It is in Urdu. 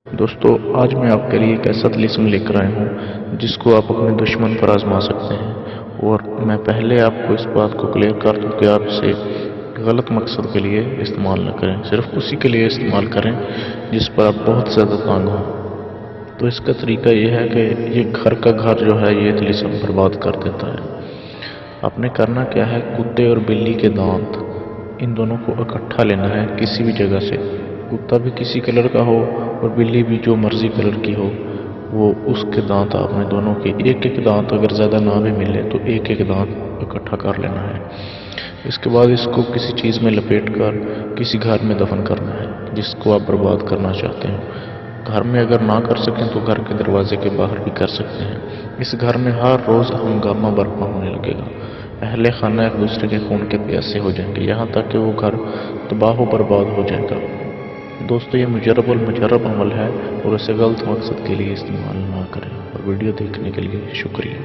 دوستو آج میں آپ کے لیے ایک ایسا طلسم لے کر آیا ہوں جس کو آپ اپنے دشمن پر آزما سکتے ہیں، اور میں پہلے آپ کو اس بات کو کلیئر کر دوں کہ آپ اسے غلط مقصد کے لیے استعمال نہ کریں، صرف اسی کے لیے استعمال کریں جس پر آپ بہت زیادہ تانگ ہوں۔ تو اس کا طریقہ یہ ہے کہ یہ گھر کا گھر جو ہے یہ طلسم برباد کر دیتا ہے۔ آپ نے کرنا کیا ہے، کتے اور بلی کے دانت ان دونوں کو اکٹھا لینا ہے کسی بھی جگہ سے، کتا بھی کسی کلر کا ہو اور بلی بھی جو مرضی کلر کی ہو، وہ اس کے دانت آپ نے دونوں کے ایک ایک دانت، اگر زیادہ نہ بھی ملے تو ایک ایک دانت اکٹھا کر لینا ہے۔ اس کے بعد اس کو کسی چیز میں لپیٹ کر کسی گھر میں دفن کرنا ہے جس کو آپ برباد کرنا چاہتے ہیں۔ گھر میں اگر نہ کر سکیں تو گھر کے دروازے کے باہر بھی کر سکتے ہیں۔ اس گھر میں ہر روز ہنگامہ برپا ہونے لگے گا، اہل خانہ ایک دوسرے کے خون کے پیاسے ہو جائیں گے، یہاں تک کہ وہ گھر تباہ و برباد ہو جائے گا۔ دوستو یہ مجرب المجرب عمل ہے اور اسے غلط مقصد کے لیے استعمال نہ کریں، اور ویڈیو دیکھنے کے لیے شکریہ۔